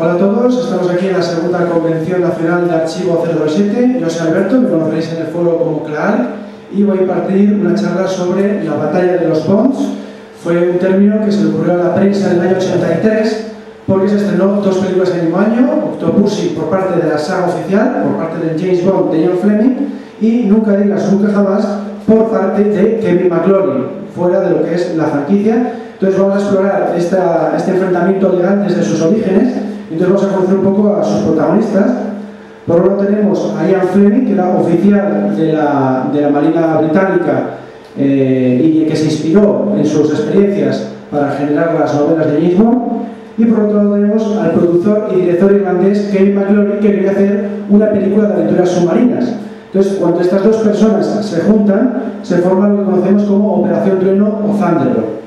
Hola a todos, estamos aquí en la segunda Convención Nacional de Archivo 027. Yo soy Alberto, me conoceréis en el foro como CLAARC, y voy a impartir una charla sobre la batalla de los Bonds. Fue un término que se le ocurrió a la prensa en el año 83 porque se estrenó dos películas en el mismo año, Octopussy por parte de la saga oficial, por parte de James Bond de Ian Fleming, y Nunca digas nunca jamás por parte de Kevin McClory, fuera de lo que es la franquicia. Entonces vamos a explorar este enfrentamiento legal desde sus orígenes. Entonces vamos a conocer un poco a sus protagonistas. Por un lado tenemos a Ian Fleming, que era oficial de la Marina Británica y que se inspiró en sus experiencias para generar las novelas de James Bond. Y por otro lado tenemos al productor y director irlandés Kevin McClory, que quería hacer una película de aventuras submarinas. Entonces, cuando estas dos personas se juntan, se forma lo que conocemos como Operación Trueno o Thunderbird.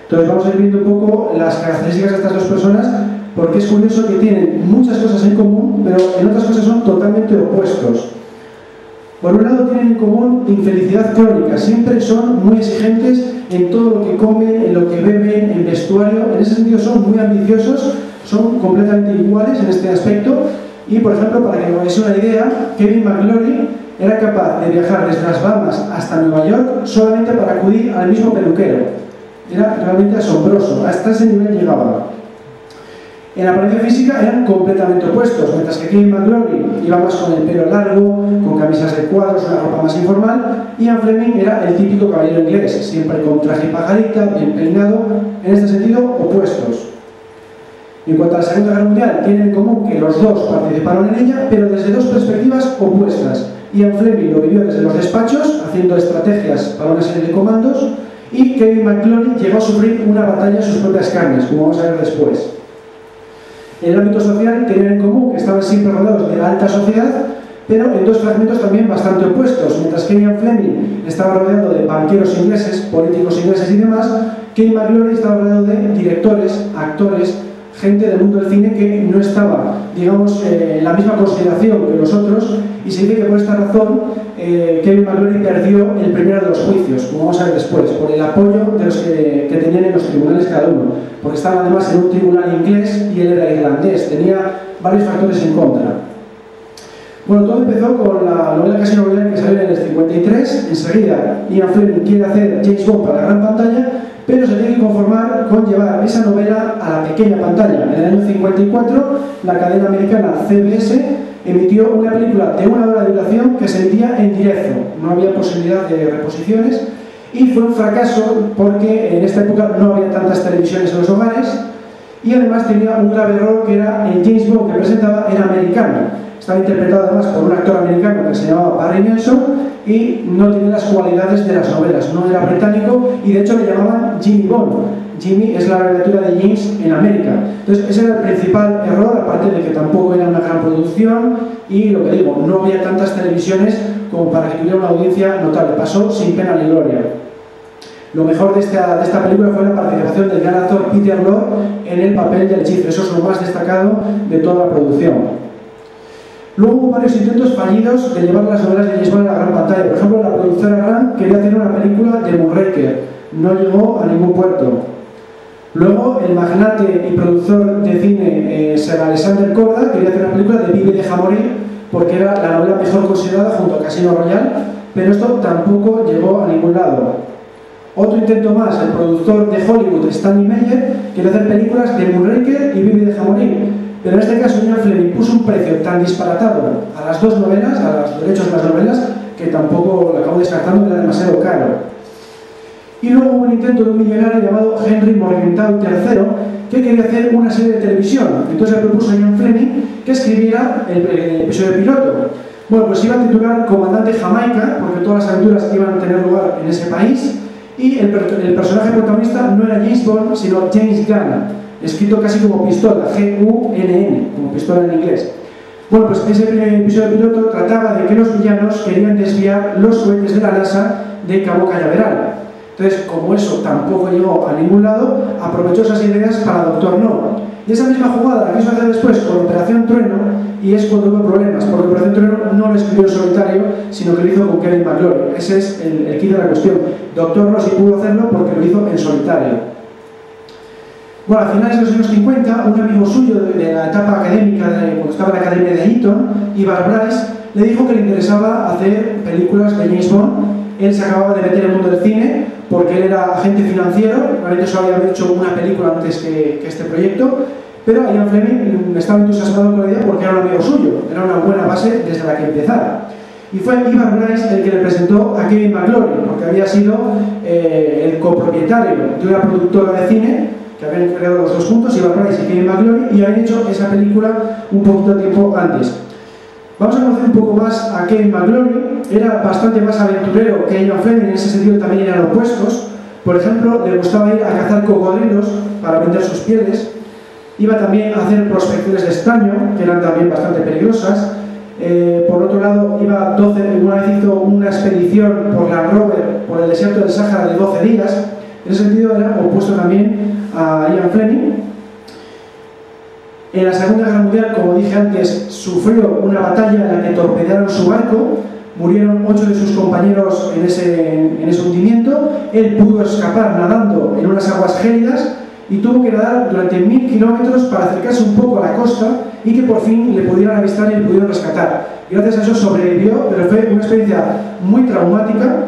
Entonces vamos a ir viendo un poco las características de estas dos personas, porque es curioso que tienen muchas cosas en común, pero en otras cosas son totalmente opuestos. Por un lado tienen en común infelicidad crónica, siempre son muy exigentes en todo lo que comen, en lo que beben, en vestuario. En ese sentido son muy ambiciosos, son completamente iguales en este aspecto. Y por ejemplo, para que os hagáis una idea, Kevin McClory era capaz de viajar desde las Bahamas hasta Nueva York solamente para acudir al mismo peluquero. Era realmente asombroso, hasta ese nivel llegaba. En la apariencia física eran completamente opuestos, mientras que Kevin McClory iba más con el pelo largo, con camisas de cuadros, una ropa más informal, y Ian Fleming era el típico caballero inglés, siempre con traje y pajarita, bien peinado, en este sentido opuestos. En cuanto a la Segunda Guerra Mundial, tienen en común que los dos participaron en ella, pero desde dos perspectivas opuestas. Ian Fleming lo vivió desde los despachos, haciendo estrategias para una serie de comandos, y Kevin McClory llegó a sufrir una batalla en sus propias carnes, como vamos a ver después. En el ámbito social tenían en común que estaban siempre rodeados de la alta sociedad, pero en dos fragmentos también bastante opuestos. Mientras que Ian Fleming estaba rodeado de banqueros ingleses, políticos ingleses y demás, Kevin McClory estaba rodeado de directores, actores, gente del mundo del cine que no estaba, digamos, en la misma consideración que los otros, y se dice que por esta razón Kevin McClory perdió el primero de los juicios, como vamos a ver después, por el apoyo de los que tenían en los tribunales cada uno, porque estaba además en un tribunal inglés y él era irlandés, tenía varios factores en contra. Bueno, todo empezó con la novela Casino Royale, que salió en el 53. Enseguida Ian Fleming quiere hacer James Bond para la gran pantalla, pero se tiene que conformar con llevar esa novela a la pequeña pantalla. En el año 54, la cadena americana CBS emitió una película de 1 hora de duración que se emitía en directo. No había posibilidad de reposiciones y fue un fracaso porque en esta época no había tantas televisiones en los hogares, y además tenía un grave error, que era el James Bond que presentaba era americano. Estaba interpretado además por un actor americano que se llamaba Barry Nelson y no tenía las cualidades de las novelas, no era británico, y de hecho le llamaban Jimmy Bond. Jimmy es la abreviatura de James en América. Entonces ese era el principal error, aparte de que tampoco era una gran producción y, lo que digo, no había tantas televisiones como para que tuviera una audiencia notable. Pasó sin pena ni gloria. Lo mejor de esta película fue la participación del gran actor Peter Lorre en el papel del Chief. Eso es lo más destacado de toda la producción. Luego hubo varios intentos fallidos de llevar las novelas de James Bond a la gran pantalla. Por ejemplo, la productora Grant quería hacer una película de Moonraker. No llegó a ningún puerto. Luego, el magnate y productor de cine Sir Alexander Korda quería hacer una película de Vive y deja morir, porque era la novela mejor considerada junto a Casino Royale, pero esto tampoco llegó a ningún lado. Otro intento más, el productor de Hollywood, Stanley Meyer, quería hacer películas de Moonraker y Vive y deja morir. Pero en este caso Ian Fleming puso un precio tan disparatado a las dos novelas, a los derechos de las novelas, que tampoco lo acabó descartando, que era demasiado caro. Y luego hubo un intento de un millonario llamado Henry Morgenthau III, que quería hacer una serie de televisión. Entonces le propuso a Ian Fleming que escribiera el episodio piloto. Bueno, pues iba a titular Comandante Jamaica, porque todas las aventuras iban a tener lugar en ese país, y el personaje protagonista no era James Bond, sino James Gunn, escrito casi como pistola, G-U-N-N, como pistola en inglés. Bueno, pues ese episodio piloto trataba de que los villanos querían desviar los cohetes de la NASA de Cabo Cañaveral. Entonces, como eso tampoco llegó a ningún lado, aprovechó esas ideas para Doctor No. Y esa misma jugada la quiso hacer después con Operación Trueno, y es cuando hubo problemas, porque Operación Trueno no lo escribió en solitario, sino que lo hizo con Kevin McClory. Ese es el kit de la cuestión. Doctor No sí pudo hacerlo porque lo hizo en solitario. Bueno, a finales de los años 50, un amigo suyo de la etapa académica, cuando estaba en la academia de Eton, Ivar Bryce, le dijo que le interesaba hacer películas de James Bond. Él se acababa de meter en el mundo del cine porque él era agente financiero, realmente solo había hecho una película antes que este proyecto, pero Ian Fleming estaba entusiasmado con la idea porque era un amigo suyo, era una buena base desde la que empezar. Y fue Ivar Bryce el que le presentó a Kevin McClory, porque había sido el copropietario de una productora de cine que habían creado los dos juntos, Ivar Bryce y Kevin McClory, y habían hecho esa película un poquito de tiempo antes. Vamos a conocer un poco más a Kevin McClory. Era bastante más aventurero que Ian Fleming, en ese sentido también eran opuestos. Por ejemplo, le gustaba ir a cazar cocodrilos para vender sus pieles. Iba también a hacer prospecciones de estaño, que eran también bastante peligrosas. Por otro lado, una vez hizo una expedición por Land Rover, por el desierto del Sáhara de 12 días. En ese sentido era opuesto también a Ian Fleming. En la Segunda Guerra Mundial, como dije antes, sufrió una batalla en la que torpedearon su barco, murieron 8 de sus compañeros en ese hundimiento. Él pudo escapar nadando en unas aguas gélidas y tuvo que nadar durante 1000 kilómetros para acercarse un poco a la costa y que por fin le pudieran avistar y le pudieron rescatar. Gracias a eso sobrevivió, pero fue una experiencia muy traumática.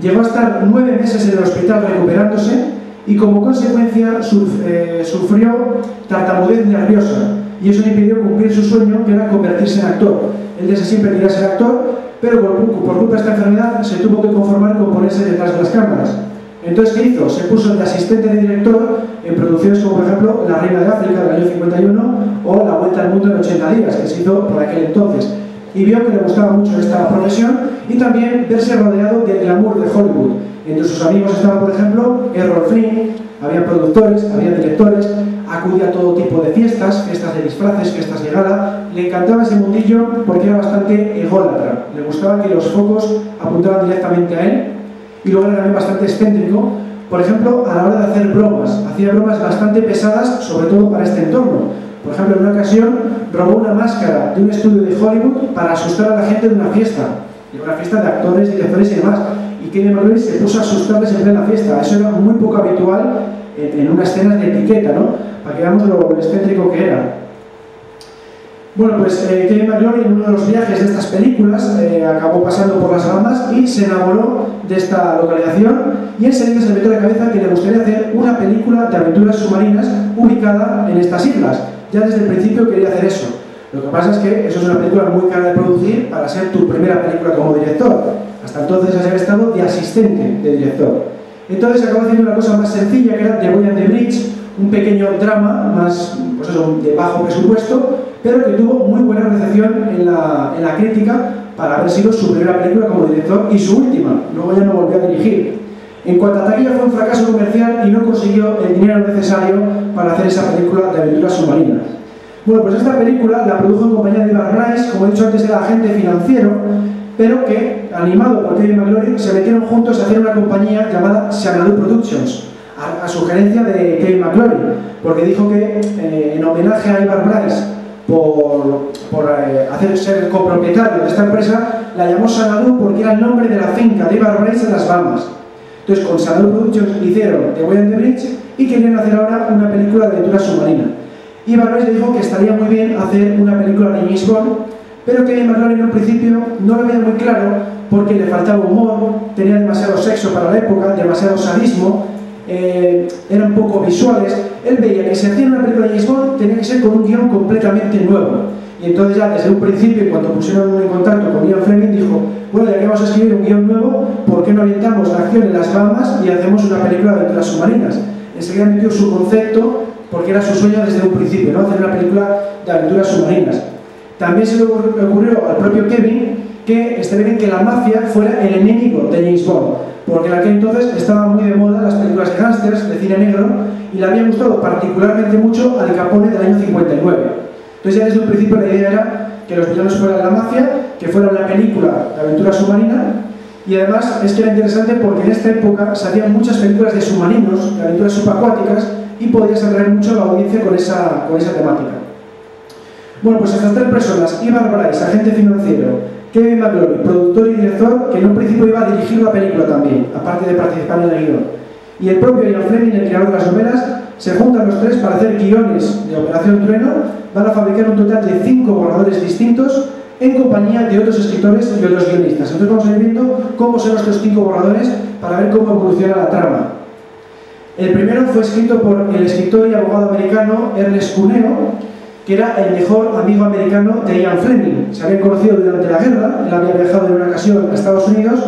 Llegó a estar 9 meses en el hospital recuperándose y como consecuencia sufrió tartamudez nerviosa y eso le impidió cumplir su sueño, que era convertirse en actor. Él desde siempre quería ser actor, pero por culpa de esta enfermedad se tuvo que conformar con ponerse detrás de las cámaras. Entonces, ¿qué hizo? Se puso de asistente de director en producciones como, por ejemplo, La Reina de África del año 51 o La Vuelta al Mundo en 80 días, que se hizo por aquel entonces. Y vio que le gustaba mucho esta profesión y también verse rodeado del glamour de Hollywood. Entre sus amigos estaba, por ejemplo, Errol Flynn, había productores, había directores, acudía a todo tipo de fiestas de disfraces, fiestas de gala. Le encantaba ese mundillo porque era bastante ególatra. Le gustaba que los focos apuntaran directamente a él. Y luego era también bastante excéntrico, por ejemplo, a la hora de hacer bromas. Hacía bromas bastante pesadas, sobre todo para este entorno. Por ejemplo, en una ocasión robó una máscara de un estudio de Hollywood para asustar a la gente de una fiesta de actores, directores y demás. Y Kevin McClory se puso a asustarles en plena fiesta. Eso era muy poco habitual en unas escenas de etiqueta, ¿no? Para que veamos lo excéntrico que era. Bueno, pues Kevin McClory en uno de los viajes de estas películas acabó pasando por las Bahamas y se enamoró de esta localización y enseguida se le metió en la cabeza que le gustaría hacer una película de aventuras submarinas ubicada en estas islas. Ya desde el principio quería hacer eso. Lo que pasa es que eso es una película muy cara de producir para ser tu primera película como director. Hasta entonces has estado de asistente de director. Entonces acabó haciendo una cosa más sencilla, que era The Boy and the Bridge, un pequeño drama más, pues eso, de bajo presupuesto, pero que tuvo muy buena recepción en la crítica para haber sido su primera película como director y su última. Luego ya no volvió a dirigir. En cuanto a taquilla, fue un fracaso comercial y no consiguió el dinero necesario para hacer esa película de aventuras submarinas. Bueno, pues esta película la produjo en compañía de Ivar Bryce, como he dicho antes, era agente financiero, pero que, animado por Kevin McClory, se metieron juntos a hacer una compañía llamada Xanadu Productions, a sugerencia de Kevin McClory, porque dijo que en homenaje a Ivar Bryce por hacer ser copropietario de esta empresa, la llamó Xanadu porque era el nombre de la finca de Ivar Bryce en las Bahamas. Entonces con Xanadu Productions hicieron The Boy and the Bridge y querían hacer ahora una película de aventura submarina. Ivar Bryce dijo que estaría muy bien hacer una película de James Bond, pero que McClory en un principio no lo veía muy claro porque le faltaba humor, tenía demasiado sexo para la época, demasiado sadismo, eran poco visuales. Él veía que si hacía una película de James Bond tenía que ser con un guión completamente nuevo. Y entonces ya desde un principio, cuando pusieron en contacto con Ian Fleming, dijo: bueno, ya que vamos a escribir un guión nuevo, ¿por qué no orientamos la acción en las Bahamas y hacemos una película de aventuras submarinas? Enseguida metió su concepto, porque era su sueño desde un principio, ¿no? Hacer una película de aventuras submarinas. También se le ocurrió al propio Kevin que estaría bien que la mafia fuera el enemigo de James Bond, porque en aquel entonces estaban muy de moda las películas de gángsters, de cine negro, y le había gustado particularmente mucho Al Capone del año 59. Entonces ya desde un principio la idea era que los villanos fueran la mafia, que fuera una película de aventura submarina, y además es que era interesante porque en esta época se hacían muchas películas de submarinos, de aventuras subacuáticas, y podías atraer mucho a la audiencia con esa temática. Bueno, pues estas tres personas, Ivar Bryce, agente financiero, Kevin McClory, productor y director, que en un principio iba a dirigir la película también, aparte de participar en el guión, y el propio Ian Fleming, el creador de las novelas, se juntan los tres para hacer guiones de Operación Trueno, van a fabricar un total de 5 borradores distintos en compañía de otros escritores y otros guionistas. Entonces vamos a ir viendo cómo son estos 5 borradores para ver cómo evoluciona la trama. El primero fue escrito por el escritor y abogado americano Ernest Cuneo, que era el mejor amigo americano de Ian Fleming. Se habían conocido durante la guerra, él había viajado en una ocasión a Estados Unidos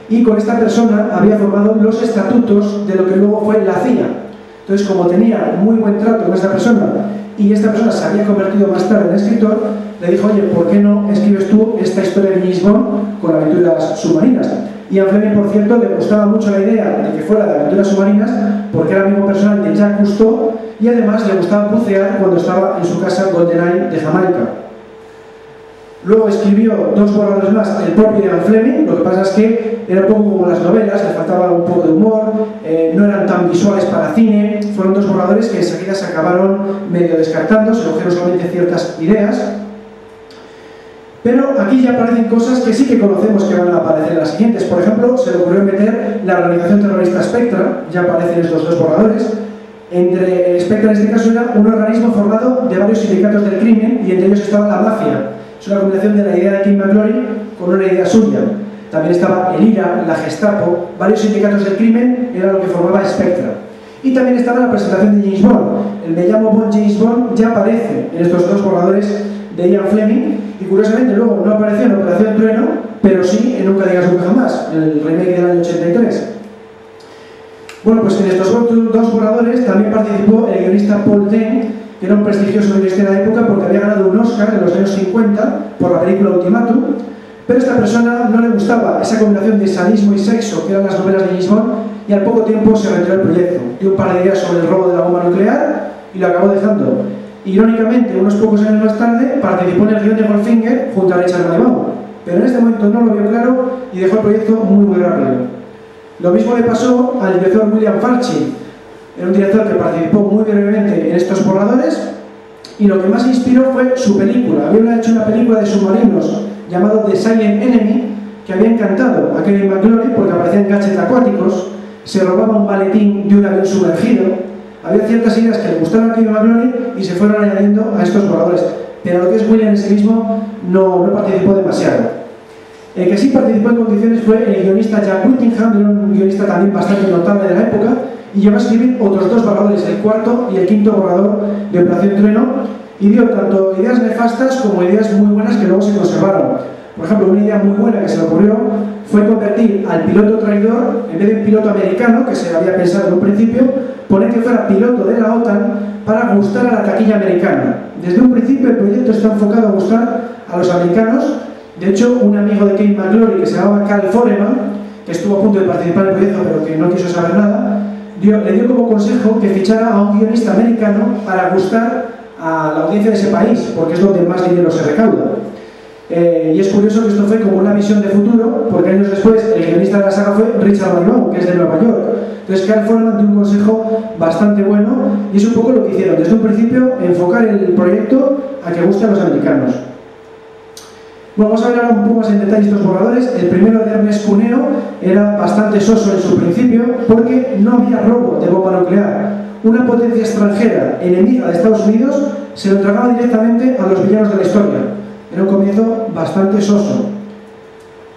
y con esta persona había formado los estatutos de lo que luego fue la CIA. Entonces, como tenía muy buen trato con esta persona y esta persona se había convertido más tarde en escritor, le dijo, oye, ¿por qué no escribes tú esta historia de James Bond con aventuras submarinas? Y a Fleming, por cierto, le gustaba mucho la idea de que fuera de aventuras submarinas porque era amigo personal de Jacques Cousteau y además le gustaba bucear cuando estaba en su casa GoldenEye de Jamaica. Luego escribió 2 borradores más, el propio Ian Fleming. Lo que pasa es que era un poco como las novelas, le faltaba un poco de humor, no eran tan visuales para cine. Fueron 2 borradores que enseguida se acabaron medio descartando, se cogieron solamente ciertas ideas. Pero aquí ya aparecen cosas que sí que conocemos que van a aparecer en las siguientes. Por ejemplo, se le ocurrió meter la organización terrorista Spectra, ya aparecen estos 2 borradores. Entre Spectra en este caso era un organismo formado de varios sindicatos del crimen y entre ellos estaba la mafia. Es una combinación de la idea de Kim McClory con una idea suya. También estaba el IRA, la Gestapo, varios sindicatos del crimen era lo que formaba Spectra. Y también estaba la presentación de James Bond. El Me llamo Bond, James Bond ya aparece en estos 2 borradores de Ian Fleming y curiosamente luego no apareció en Operación Trueno, pero sí en Nunca digas nunca jamás, el remake del año 83. Bueno, pues en estos 2 borradores también participó el guionista Paul Dehn, que era un prestigioso guionista de la época porque había ganado un Oscar en los años 50 por la película Ultimátum, pero a esta persona no le gustaba esa combinación de sadismo y sexo que eran las novelas de James Bond y al poco tiempo se retiró del proyecto. Dio un par de ideas sobre el robo de la bomba nuclear y lo acabó dejando. Irónicamente, unos pocos años más tarde, participó en el guion de Goldfinger junto a Richard Maybaum, pero en este momento no lo vio claro y dejó el proyecto muy rápido. Lo mismo le pasó al director William Falchi. Era un director que participó muy brevemente en estos borradores y lo que más inspiró fue su película. Había hecho una película de submarinos llamado The Silent Enemy que había encantado a Kevin McClory porque aparecían gadgets acuáticos, se robaba un maletín de un avión sumergido. Había ciertas ideas que le gustaron a Kevin McClory y se fueron añadiendo a estos borradores, pero lo que es William en sí mismo no participó demasiado. El que sí participó en condiciones fue el guionista Jack Whittingham, era un guionista también bastante notable de la época, y llegó a escribir otros 2 borradores, el 4º y el 5º borrador de Operación Trueno, y dio tanto ideas nefastas como ideas muy buenas que luego se conservaron. Por ejemplo, una idea muy buena que se le ocurrió fue convertir al piloto traidor, en vez de un piloto americano, que se había pensado en un principio, poner que fuera piloto de la OTAN para gustar a la taquilla americana. Desde un principio el proyecto está enfocado a gustar a los americanos. De hecho, un amigo de Kevin McClory que se llamaba Cal Foreman, que estuvo a punto de participar en el proyecto pero que no quiso saber nada, le dio como consejo que fichara a un guionista americano para gustar a la audiencia de ese país, porque es donde más dinero se recauda. Y es curioso que esto fue como una visión de futuro, porque años después el guionista de la saga fue Richard Maybaum, que es de Nueva York. Entonces Cal Foreman dio un consejo bastante bueno y es un poco lo que hicieron. Desde un principio, enfocar el proyecto a que guste a los americanos. Bueno, vamos a ver ahora un poco más en detalle estos borradores. El primero de Ernest Cuneo era bastante soso en su principio porque no había robo de bomba nuclear. Una potencia extranjera enemiga de Estados Unidos se lo entregaba directamente a los villanos de la historia. Era un comienzo bastante soso.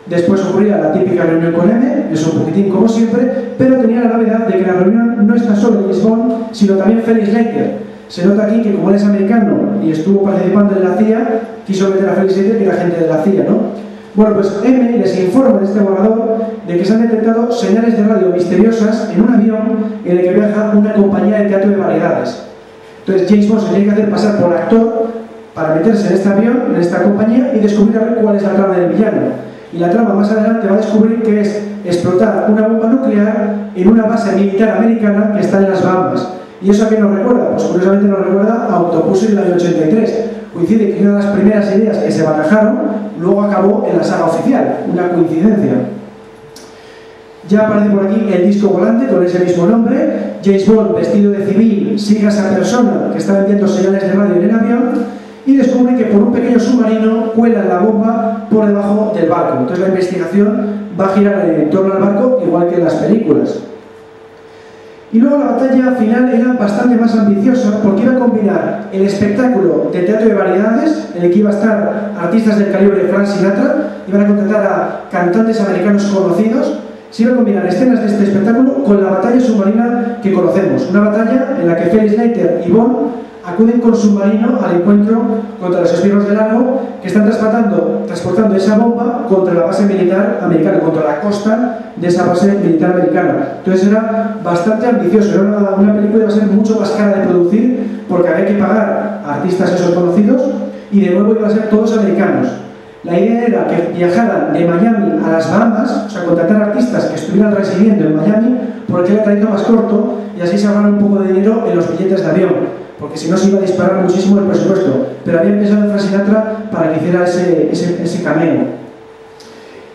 Después ocurría la típica reunión con M, eso un poquitín como siempre, pero tenía la novedad de que la reunión no está solo James Bond, sino también Felix Leiter. Se nota aquí que como él es americano y estuvo participando en la CIA, quiso meter a Felix Leiter, que era gente de la CIA, ¿no? Bueno, pues M les informa en este borrador de que se han detectado señales de radio misteriosas en un avión en el que viaja una compañía de teatro de variedades. Entonces James Bond se tiene que hacer pasar por actor para meterse en este avión, en esta compañía, y descubrir a ver cuál es la trama del villano. Y la trama más adelante va a descubrir que es explotar una bomba nuclear en una base militar americana que está en las Bahamas. ¿Y eso a qué nos recuerda? Pues curiosamente nos recuerda a Octopussy del año 83. Coincide que una de las primeras ideas que se barajaron luego acabó en la saga oficial, una coincidencia. Ya aparece por aquí el disco volante con ese mismo nombre. James Bond, vestido de civil, sigue a esa persona que está enviando señales de radio en el avión y descubre que por un pequeño submarino cuela la bomba por debajo del barco. Entonces la investigación va a girar en torno al barco, igual que en las películas. Y luego la batalla final era bastante más ambiciosa porque iba a combinar el espectáculo de teatro de variedades, en el que iba a estar artistas del calibre de Frank Sinatra, iban a contratar a cantantes americanos conocidos, se iba a combinar escenas de este espectáculo con la batalla submarina que conocemos, una batalla en la que Felix Leiter y Bond acuden con submarino al encuentro contra los esbirros de Largo que están transportando esa bomba contra la base militar americana, contra la costa de esa base militar americana. Entonces era bastante ambicioso, era una película que iba a ser mucho más cara de producir porque había que pagar a artistas esos conocidos y de nuevo iban a ser todos americanos. La idea era que viajaran de Miami a las Bahamas, o sea, contratar artistas que estuvieran residiendo en Miami porque era el trayecto más corto y así se ahorraron un poco de dinero en los billetes de avión, porque si no se iba a disparar muchísimo el presupuesto, pero había pensado en Frank Sinatra para que hiciera ese cameo.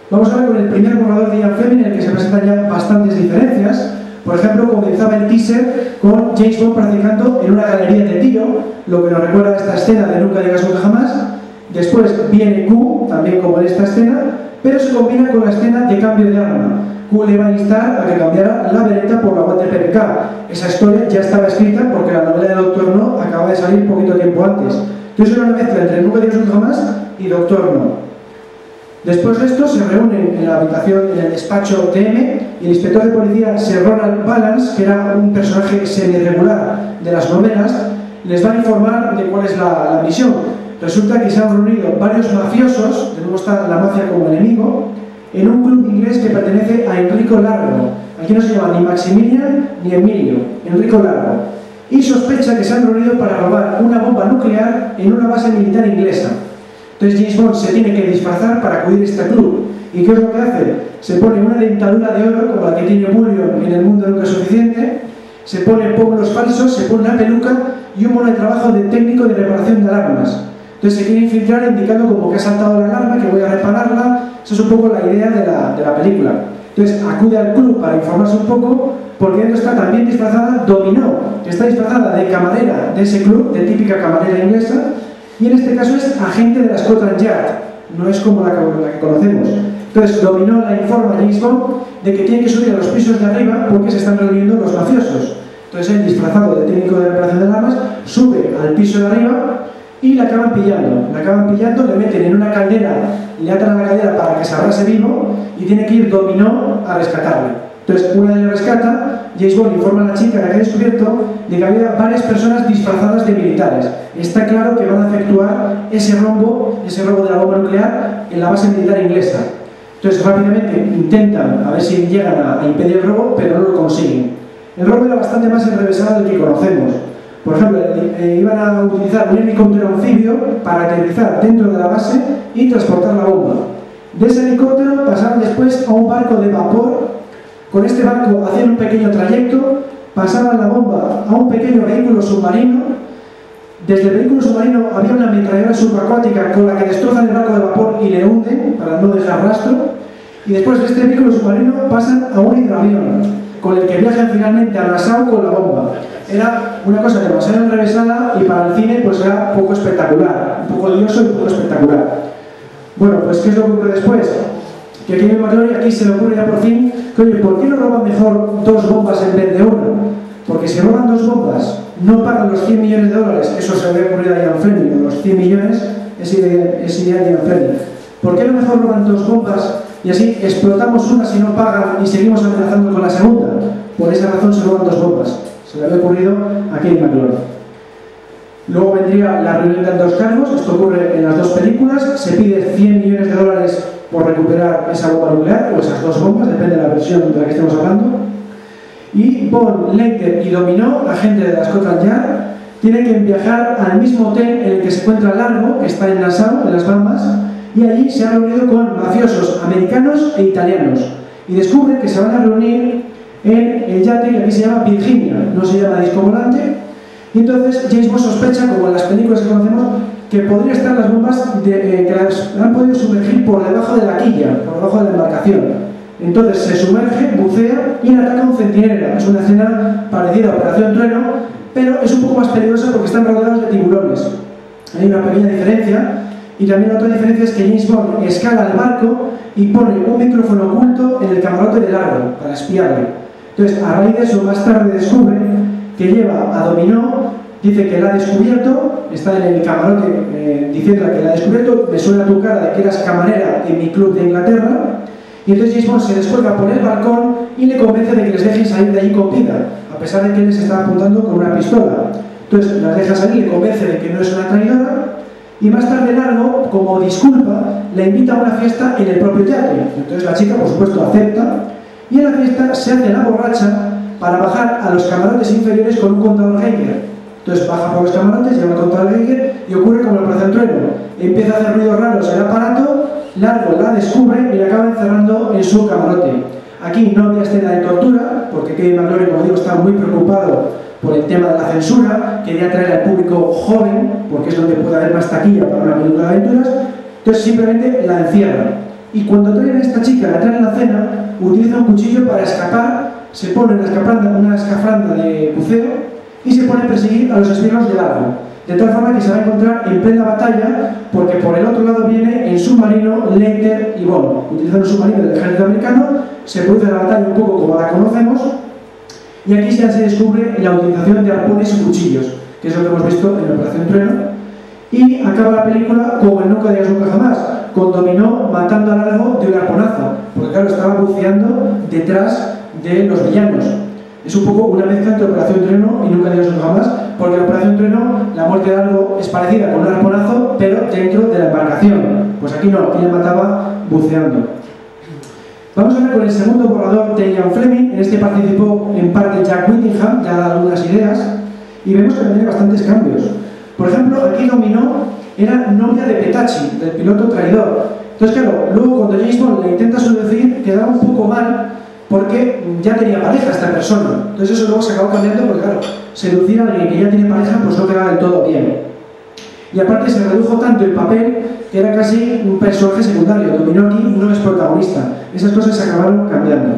Vamos ahora con el primer borrador de Ian Fleming, en el que se presentan ya bastantes diferencias. Por ejemplo, comenzaba el teaser con James Bond practicando en una galería de tiro, lo que nos recuerda a esta escena de Nunca digas nunca jamás. Después viene Q, también como en esta escena, pero se combina con la escena de cambio de arma. Q le va a instar a que cambiara la Beretta por la Walter PPK. Esa historia ya estaba escrita porque la novela de Doctor No acaba de salir poquito tiempo antes. Entonces era una mezcla entre Nunca digas nunca jamás y Doctor No. Después de esto se reúnen en la habitación, en el despacho TM, y el inspector de policía Sir Ronald Balance, que era un personaje semi-regular de las novelas, les va a informar de cuál es la misión. Resulta que se han reunido varios mafiosos, de nuevo está la mafia como enemigo, en un club inglés que pertenece a Enrico Largo. Aquí no se llama ni Maximilian ni Emilio, Enrico Largo. Y sospecha que se han reunido para robar una bomba nuclear en una base militar inglesa. Entonces James Bond se tiene que disfrazar para acudir a este club. ¿Y qué es lo que hace? Se pone una dentadura de oro, como la que tiene Bullion en El mundo nunca es suficiente, se pone pómulos falsos, se pone una peluca y un mono de trabajo de técnico de reparación de alarmas. Entonces se quiere infiltrar indicando como que ha saltado la alarma, que voy a repararla. Esa es un poco la idea de la película. Entonces acude al club para informarse un poco, porque dentro está también disfrazada Dominó, que está disfrazada de camarera de ese club, de típica camarera inglesa, y en este caso es agente de la Scotland Yard, no es como la que conocemos. Entonces Dominó la informa a James Bond de que tiene que subir a los pisos de arriba porque se están reuniendo los mafiosos. Entonces él, disfrazado de técnico de reparación de alarmas, sube al piso de arriba y la acaban pillando, le meten en una caldera, le atan a la caldera para que se abrase vivo y tiene que ir Dominó a rescatarle. Entonces, una le rescata, James Bond informa a la chica que ha descubierto de que había varias personas disfrazadas de militares. Está claro que van a efectuar ese robo de la bomba nuclear en la base militar inglesa. Entonces, rápidamente intentan a ver si llegan a impedir el robo, pero no lo consiguen. El robo era bastante más enrevesado del que conocemos. Por ejemplo, iban a utilizar un helicóptero anfibio para aterrizar dentro de la base y transportar la bomba. De ese helicóptero pasaron después a un barco de vapor. Con este barco hacían un pequeño trayecto, pasaban la bomba a un pequeño vehículo submarino. Desde el vehículo submarino había una ametralladora subacuática con la que destrozan el barco de vapor y le hunden para no dejar rastro. Y después de este vehículo submarino pasan a un hidroavión, con el que viajan finalmente a Nassau con la bomba. Era una cosa demasiado enrevesada y para el cine pues era poco espectacular, un poco lioso y poco espectacular. Bueno, pues ¿qué es lo que ocurre después? Que aquí en McClory aquí se le ocurre ya por fin que, oye, ¿por qué no roban mejor 2 bombas en vez de 1? Porque si roban 2 bombas, no pagan los 100 millones de dólares, eso se le había ocurrido a Ian Fleming, los 100 millones es idea de Ian Fleming. ¿Por qué no mejor roban 2 bombas y así explotamos una si no pagan y seguimos amenazando con la segunda? Por esa razón se roban 2 bombas. Se le había ocurrido a Kevin McClory. Luego vendría la reunión de 2 cargos, esto ocurre en las 2 películas, se pide 100 millones de dólares por recuperar esa bomba nuclear, o esas 2 bombas, depende de la versión de la que estemos hablando. Y Bond, Leiter y Dominó, agente de la Scotland Yard, tienen que viajar al mismo hotel en el que se encuentra Largo, que está en Nassau, en las Bahamas, y allí se han reunido con mafiosos americanos e italianos. Y descubren que se van a reunir en el yate que aquí se llama Virginia, no se llama Disco Volante. Y entonces James Bond sospecha, como en las películas que conocemos, que podría estar las bombas que las han podido sumergir por debajo de la quilla, por debajo de la embarcación. Entonces se sumerge, bucea y ataca a un centinela. Es una escena parecida a Operación Trueno, pero es un poco más peligrosa porque están rodeados de tiburones. Hay una pequeña diferencia. Y también otra diferencia es que James Bond escala el barco y pone un micrófono oculto en el camarote de Largo para espiarle. Entonces, a raíz de eso, más tarde descubre que lleva a Dominó, dice que la ha descubierto, está en el camarote diciéndole que la ha descubierto, me suena tu cara de que eras camarera en mi club de Inglaterra, y entonces James Bond se descuelga por el balcón y le convence de que les dejen salir de allí con vida, a pesar de que él les estaba apuntando con una pistola. Entonces las deja salir, le convence de que no es una traidora, y más tarde Largo, como disculpa, la invita a una fiesta en el propio yate. Entonces la chica, por supuesto, acepta, y en la fiesta se hace la borracha para bajar a los camarotes inferiores con un contador Geiger. Entonces baja por los camarotes, lleva el contador Geiger y ocurre como la Operación Trueno. Empieza a hacer ruidos raros el aparato, Largo la descubre y la acaba encerrando en su camarote. Aquí no había escena de tortura, porque Kevin McClory, como digo, estaba muy preocupado por el tema de la censura, quería atraer al público joven, porque es donde puede haber más taquilla para una película de aventuras, entonces simplemente la encierra. Y cuando traen a esta chica, la traen a la cena, utiliza un cuchillo para escapar, se pone una escafranda de buceo y se pone a perseguir a los esbirros de Largo. De tal forma que se va a encontrar en plena batalla, porque por el otro lado viene el submarino Leiter y Bond. Utilizando un submarino del ejército americano, se produce la batalla un poco como la conocemos, y aquí ya se descubre la utilización de arpones y cuchillos, que es lo que hemos visto en la Operación Trueno, y acaba la película como el Nunca digas nunca jamás, con Dominó matando a Largo de un arponazo, porque claro, estaba buceando detrás de los villanos. Es un poco una mezcla entre Operación Trueno y Nunca digas nunca jamás, porque en Operación Trueno la muerte de Largo es parecida con un arponazo, pero dentro de la embarcación. Pues aquí no, aquí le mataba buceando. Vamos a ver con el segundo borrador de Ian Fleming. En este participó en parte Jack Whittingham, ya da algunas ideas, y vemos que tiene bastantes cambios. Por ejemplo, aquí Dominó era novia de Petacci, del piloto traidor. Entonces, claro, luego cuando James Bond le intenta seducir, quedaba un poco mal, porque ya tenía pareja esta persona. Entonces eso luego se acabó cambiando, porque claro, seducir a alguien que ya tiene pareja, pues no quedaba del todo bien. Y aparte se redujo tanto el papel que era casi un personaje secundario. Dominó aquí no es protagonista. Esas cosas se acabaron cambiando.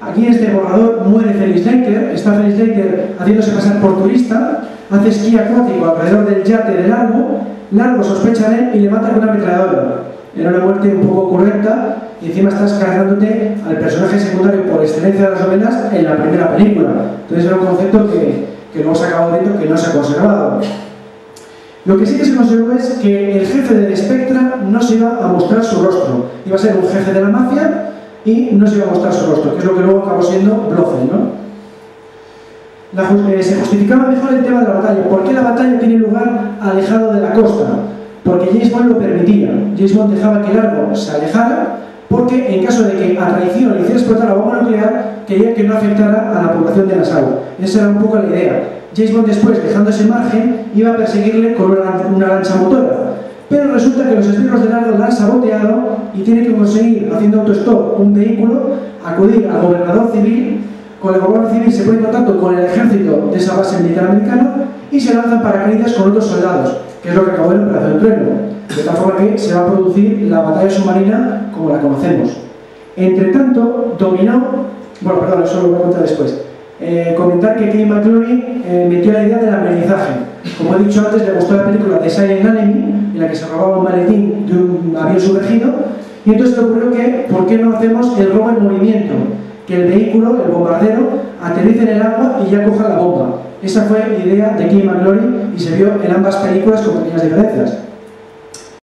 Aquí en este borrador muere Felix Leiter. Está Felix Leiter haciéndose pasar por turista, hace esquí acuático alrededor del yate de Largo. Largo sospecha de él y le mata con una ametralladora. Era una muerte un poco correcta, y encima estás cargándote al personaje secundario por excelencia de las novelas en la primera película. Entonces era un concepto que luego se acabó viendo que no se ha conservado. Lo que sí que se conservó es que el jefe de Spectra no se iba a mostrar su rostro. Iba a ser un jefe de la mafia y no se iba a mostrar su rostro, que es lo que luego acabó siendo Blofeld, ¿no? Se justificaba mejor el tema de la batalla. ¿Por qué la batalla tiene lugar alejado de la costa? Porque James Bond lo permitía. James Bond dejaba que Largo se alejara, porque en caso de que a traición le hiciera explotar la bomba nuclear, quería que no afectara a la población de Nassau. Esa era un poco la idea. James Bond después, dejando ese margen, iba a perseguirle con una lancha motora. Pero resulta que los esbirros de Largo la han saboteado y tiene que conseguir, haciendo autostop, un vehículo, acudir al gobernador civil. Con el gobernador civil se pone en contacto con el ejército de esa base militar americana y se lanzan paracaídas con otros soldados, que es lo que acabó en la Operación Trueno. De tal forma que se va a producir la batalla submarina como la conocemos. Entre tanto, Dominó... Bueno, perdón, eso lo voy a contar después. Comentar que Kevin McClory metió la idea del almerizaje. Como he dicho antes, le gustó la película de Silent Enemy, en la que se robaba un maletín de un avión sumergido, y entonces le ocurrió que, ¿por qué no hacemos el robo en movimiento? Que el vehículo, el bombardero, aterrice en el agua y ya coja la bomba. Esa fue la idea de Kevin McClory y se vio en ambas películas con pequeñas diferencias.